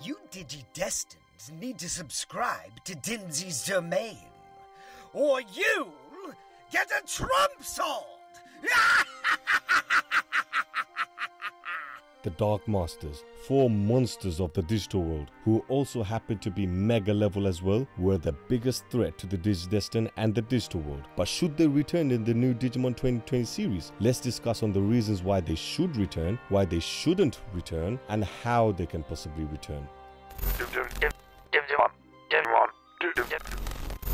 You Digidestined need to subscribe to Dimsy's Domain, or you'll get a Trump sword! The Dark Masters, 4 monsters of the digital world, who also happen to be mega level as well, were the biggest threat to the Digidestined and the digital world. But should they return in the new Digimon 2020 series? Let's discuss on the reasons why they should return, why they shouldn't return, and how they can possibly return.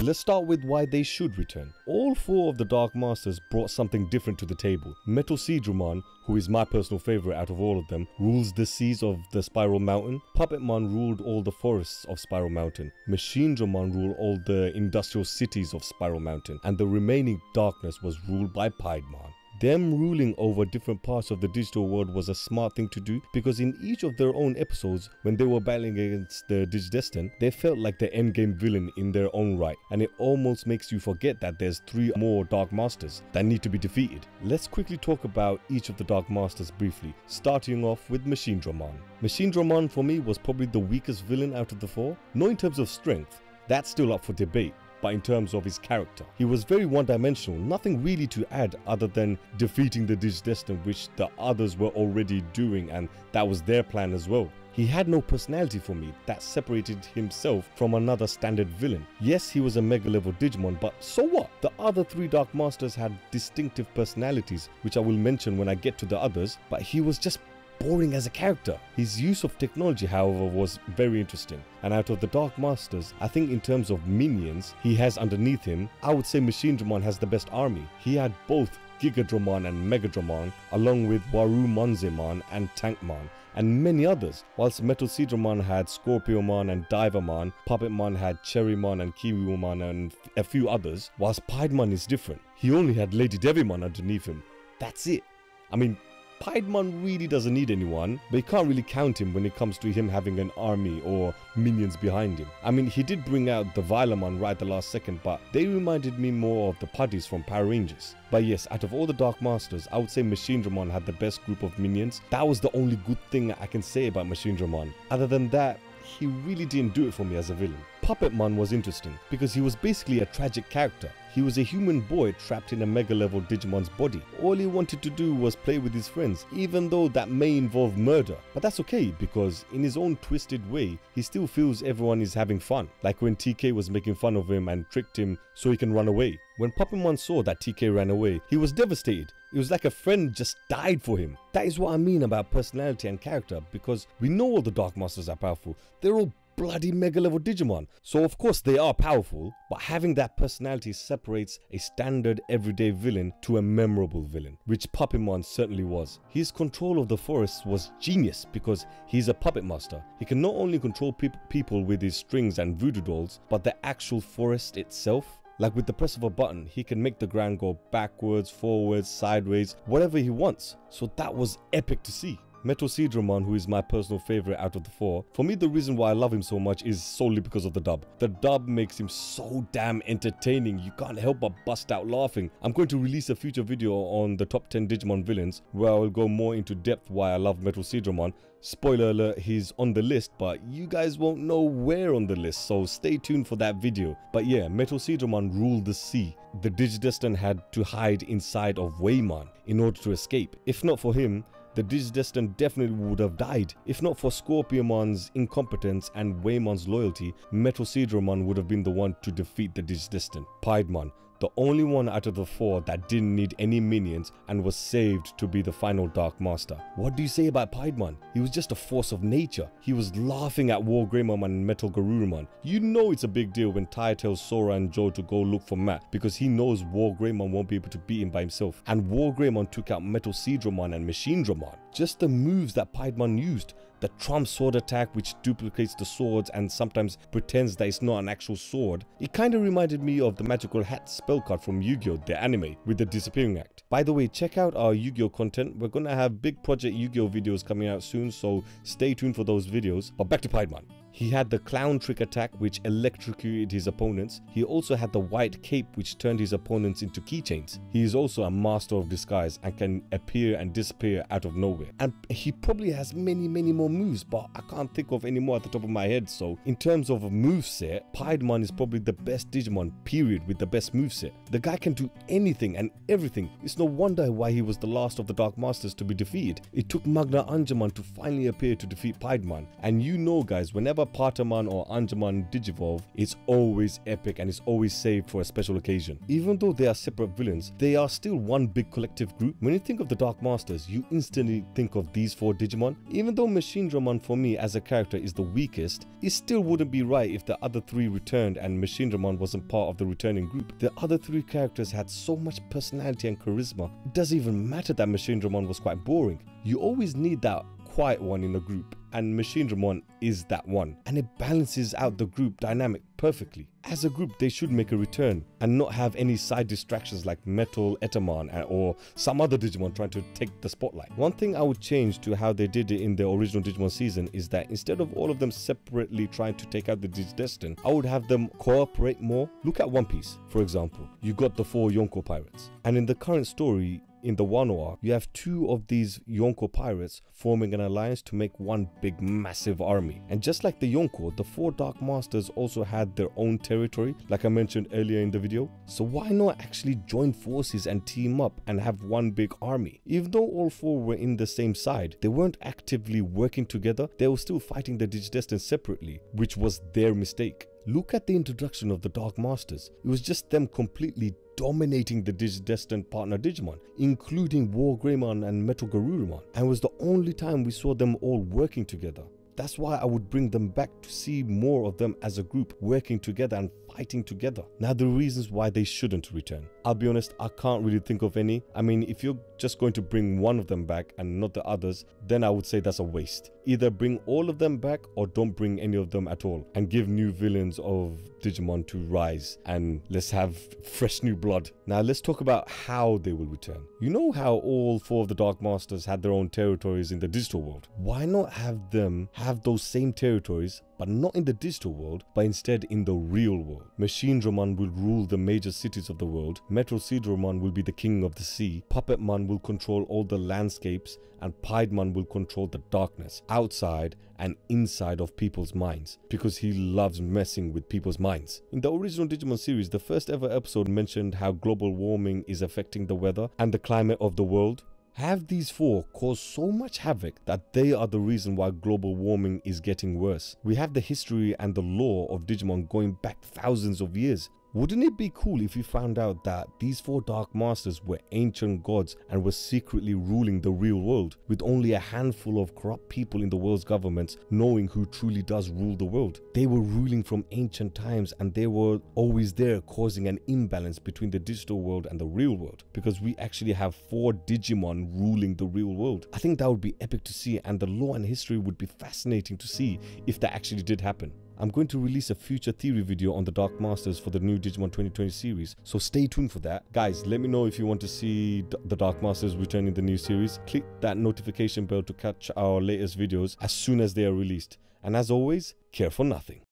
Let's start with why they should return. All 4 of the Dark Masters brought something different to the table. Metalseadramon, who is my personal favourite out of all of them, rules the seas of the Spiral Mountain. Puppetmon ruled all the forests of Spiral Mountain. Machindramon ruled all the industrial cities of Spiral Mountain. And the remaining darkness was ruled by Piedmon. Them ruling over different parts of the digital world was a smart thing to do, because in each of their own episodes, when they were battling against the Digidestined, they felt like the endgame villain in their own right, and it almost makes you forget that there's 3 more Dark Masters that need to be defeated. Let's quickly talk about each of the Dark Masters briefly, starting off with Machindramon. Machindramon for me was probably the weakest villain out of the 4. Not in terms of strength, that's still up for debate, but in terms of his character. He was very one-dimensional, nothing really to add other than defeating the Digidestined, which the others were already doing, and that was their plan as well. He had no personality for me that separated himself from another standard villain. Yes, he was a mega level Digimon, but so what? The other 3 Dark Masters had distinctive personalities, which I will mention when I get to the others, but he was just boring as a character. His use of technology, however, was very interesting. And out of the Dark Masters, I think in terms of minions he has underneath him, I would say Machindramon has the best army. He had both Gigadramon and Megadramon, along with Warumonzemon and Tankmon, and many others. Whilst Metalseadramon had Scorpiomon and Divermon, Puppetmon had Cherrymon and Kiwimon and a few others, whilst Piedmon is different. He only had Lady Devimon underneath him. That's it. I mean, Piedmon really doesn't need anyone, but you can't really count him when it comes to him having an army or minions behind him. I mean, he did bring out the Vilemon right at the last second, but they reminded me more of the Puddies from Power Rangers. But yes, out of all the Dark Masters, I would say Machindramon had the best group of minions. That was the only good thing I can say about Machindramon. Other than that, he really didn't do it for me as a villain. Puppetmon was interesting because he was basically a tragic character. He was a human boy trapped in a mega level Digimon's body. All he wanted to do was play with his friends, even though that may involve murder. But that's okay, because in his own twisted way, he still feels everyone is having fun. Like when TK was making fun of him and tricked him so he can run away. When Puppetmon saw that TK ran away, he was devastated. It was like a friend just died for him. That is what I mean about personality and character, because we know all the Dark Masters are powerful. They're all bloody mega level Digimon, so of course they are powerful, but having that personality separates a standard everyday villain to a memorable villain, which Puppetmon certainly was. His control of the forests was genius because he's a puppet master. He can not only control people with his strings and voodoo dolls, but the actual forest itself. Like with the press of a button, he can make the ground go backwards, forwards, sideways, whatever he wants. So that was epic to see. Metalseadramon, who is my personal favourite out of the 4, for me the reason why I love him so much is solely because of the dub. The dub makes him so damn entertaining, you can't help but bust out laughing. I'm going to release a future video on the top 10 Digimon villains where I will go more into depth why I love Metalseadramon. Spoiler alert, he's on the list, but you guys won't know where on the list, so stay tuned for that video. But yeah, Metalseadramon ruled the sea. The Digidestined had to hide inside of Waymon in order to escape. If not for him, the Digidestined definitely would have died. If not for Scorpiomon's incompetence and Waymon's loyalty, Metalseadramon would have been the one to defeat the Digidestined. Piedmon, the only one out of the 4 that didn't need any minions and was saved to be the final Dark Master. What do you say about Piedmon? He was just a force of nature. He was laughing at Wargreymon and Metal Garurumon. You know it's a big deal when Tai tells Sora and Joe to go look for Matt, because he knows Wargreymon won't be able to beat him by himself. And Wargreymon took out Metalseadramon and Machindramon. Just the moves that Piedmon used. The Trump sword attack, which duplicates the swords and sometimes pretends that it's not an actual sword. It kinda reminded me of the Magical Hat spell card from Yu-Gi-Oh! The anime with the Disappearing Act. By the way, check out our Yu-Gi-Oh! Content. We're gonna have big Project Yu-Gi-Oh! videos coming out soon, so stay tuned for those videos. But back to Piedmon. He had the clown trick attack which electrocuted his opponents. He also had the white cape which turned his opponents into keychains. He is also a master of disguise and can appear and disappear out of nowhere. And he probably has many more moves, but I can't think of any more at the top of my head. So in terms of a moveset, Piedmon is probably the best Digimon, period, with the best moveset. The guy can do anything and everything. It's no wonder why he was the last of the Dark Masters to be defeated. It took Machindramon to finally appear to defeat Piedmon. And you know guys, whenever Puppetmon or Angemon digivolve, it's always epic and it's always saved for a special occasion. Even though they are separate villains, they are still one big collective group. When you think of the Dark Masters, you instantly think of these 4 Digimon. Even though Machindramon for me as a character is the weakest, it still wouldn't be right if the other 3 returned and Machindramon wasn't part of the returning group. The other 3 characters had so much personality and charisma. It doesn't even matter that Machindramon was quite boring. You always need that quiet one in a group, and Machindramon is that one, and it balances out the group dynamic perfectly. As a group, they should make a return and not have any side distractions like Metalseadramon or some other Digimon trying to take the spotlight. One thing I would change to how they did it in the original Digimon season is that instead of all of them separately trying to take out the Digidestin, I would have them cooperate more. Look at One Piece, for example. You got the 4 Yonko pirates, and in the current story, in the Wano arc, you have 2 of these Yonko pirates forming an alliance to make one big massive army. And just like the Yonko, the 4 Dark Masters also had their own territory, like I mentioned earlier in the video. So why not actually join forces and team up and have one big army? Even though all 4 were in the same side, they weren't actively working together. They were still fighting the Digidestin separately, which was their mistake. Look at the introduction of the Dark Masters. It was just them completely dominating the Digidestin partner Digimon, including Wargreymon and Metalgarurumon, and it was the only time we saw them all working together. That's why I would bring them back to see more of them as a group working together and fighting together. Now the reasons why they shouldn't return. I'll be honest, I can't really think of any. I mean, if you're just going to bring one of them back and not the others, then I would say that's a waste. Either bring all of them back or don't bring any of them at all and give new villains of Digimon to rise and let's have fresh new blood. Now let's talk about how they will return. You know how all 4 of the Dark Masters had their own territories in the digital world? Why not have them have those same territories, but not in the digital world, but instead in the real world? Machindramon will rule the major cities of the world, Metalseadramon will be the king of the sea, Puppetmon will control all the landscapes, and Piedmon will control the darkness outside and inside of people's minds, because he loves messing with people's minds. In the original Digimon series, the first ever episode mentioned how global warming is affecting the weather and the climate of the world. Have these 4 caused so much havoc that they are the reason why global warming is getting worse? We have the history and the lore of Digimon going back thousands of years. Wouldn't it be cool if we found out that these 4 Dark Masters were ancient gods and were secretly ruling the real world, with only a handful of corrupt people in the world's governments knowing who truly does rule the world? They were ruling from ancient times and they were always there, causing an imbalance between the digital world and the real world, because we actually have 4 Digimon ruling the real world. I think that would be epic to see, and the lore and history would be fascinating to see if that actually did happen. I'm going to release a future theory video on the Dark Masters for the new Digimon 2020 series, so stay tuned for that. Guys, let me know if you want to see the Dark Masters return in the new series. Click that notification bell to catch our latest videos as soon as they are released. And as always, care for nothing.